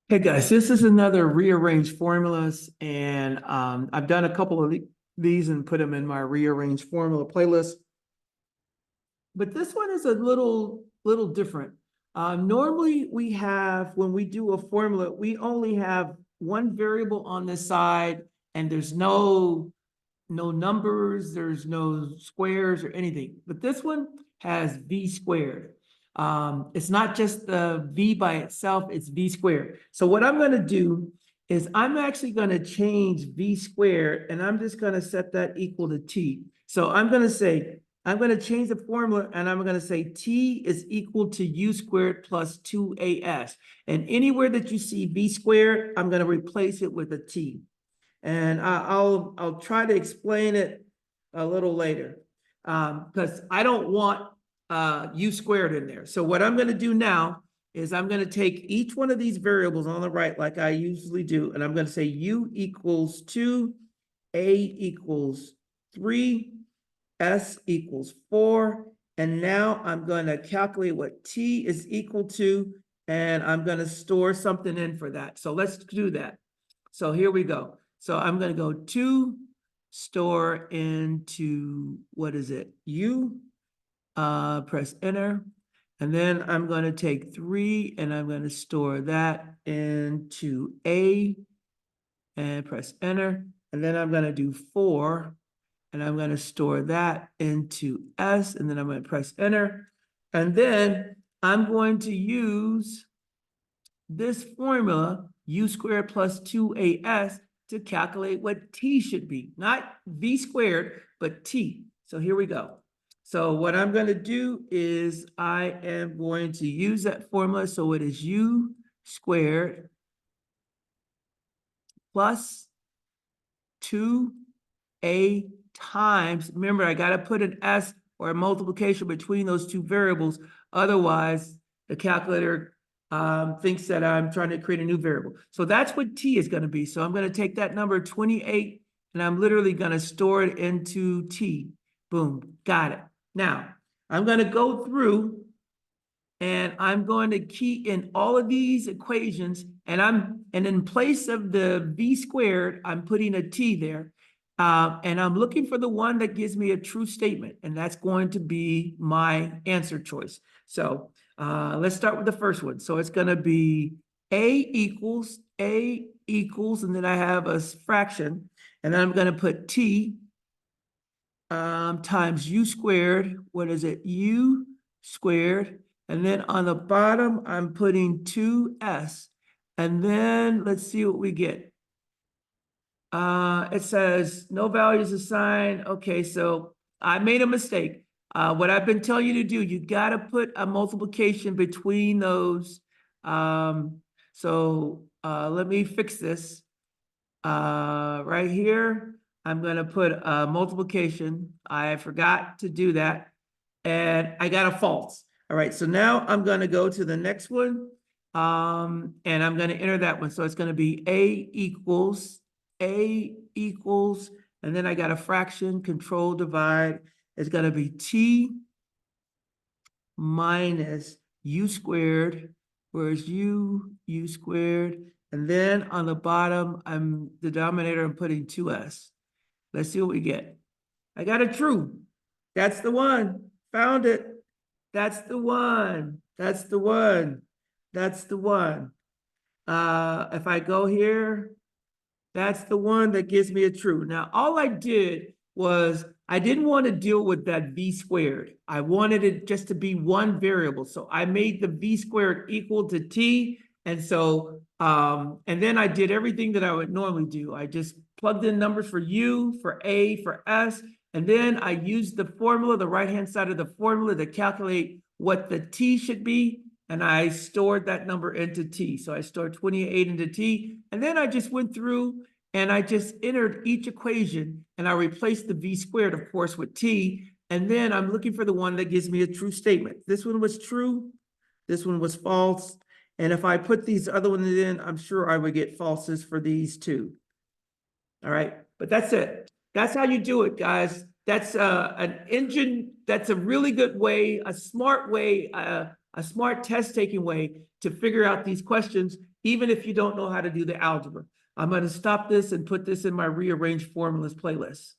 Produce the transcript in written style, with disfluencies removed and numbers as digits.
Hey guys, this is another rearranged formulas, and I've done a couple of these and put them in my rearranged formula playlist. But this one is a little different. Normally, we have when we do a formula, we only have one variable on this side, and there's no numbers, there's no squares or anything. But this one has v squared. It's not just the v by itself, it's v squared. So what I'm going to do is I'm actually going to change v squared, and I'm just going to set that equal to t. So I'm going to say, I'm going to change the formula, and I'm going to say t is equal to u squared plus 2as. And anywhere that you see v squared, I'm going to replace it with a t. And I'll try to explain it a little later because I don't want u squared in there. So what I'm going to do now is I'm going to take each one of these variables on the right like I usually do, and I'm going to say u equals 2, a equals 3, s equals 4, and now I'm going to calculate what t is equal to, and I'm going to store something in for that. So let's do that. So here we go. So I'm going to go to store into, what is it? U, press enter. And then I'm going to take 3 and I'm going to store that into A and press enter. And then I'm going to do 4 and I'm going to store that into S, and then I'm going to press enter. And then I'm going to use this formula, u squared plus 2as, to calculate what t should be. Not v squared, but t. So here we go. So what I'm going to do is I am going to use that formula. So it is u squared plus 2a times, remember, I got to put an s or a multiplication between those two variables. Otherwise, the calculator thinks that I'm trying to create a new variable. So that's what t is going to be. So I'm going to take that number 28 and I'm literally going to store it into t. Boom, got it. Now, I'm going to go through and I'm going to key in all of these equations, and in place of the v squared, I'm putting a t there. And I'm looking for the one that gives me a true statement, and that's going to be my answer choice. So let's start with the first one. So it's going to be a equals, and then I have a fraction, and then I'm going to put t times u squared. What is it? U squared. And then on the bottom, I'm putting 2s. And then let's see what we get. It says no values assigned. Okay, so I made a mistake. What I've been telling you to do, you got to put a multiplication between those. So let me fix this. Right here, I'm going to put a multiplication. I forgot to do that, and I got a false. All right, so now I'm going to go to the next one, and I'm going to enter that one. So it's going to be a equals, and then I got a fraction, control divide. It's going to be t minus u squared, whereas u squared. And then on the bottom, the denominator, I'm putting 2s. Let's see what we get. I got a true. That's the one. Found it. That's the one. That's the one. That's the one. If I go here, that's the one that gives me a true. Now, all I did was I didn't want to deal with that v squared. I wanted it just to be one variable. So I made the v squared equal to t. And so, and then I did everything that I would normally do. I just plugged in numbers for u, for a, for s. And then I used the formula, the right-hand side of the formula, to calculate what the t should be. And I stored that number into t. So I stored 28 into t. And then I just went through and I just entered each equation and I replaced the v squared, of course, with t. And then I'm looking for the one that gives me a true statement. This one was true. This one was false. And if I put these other ones in, I'm sure I would get falses for these too. All right, but that's it. That's how you do it, guys. That's an engine. That's a really good way, a smart way, a smart test-taking way to figure out these questions. even if you don't know how to do the algebra. I'm going to stop this and put this in my rearranged formulas playlist.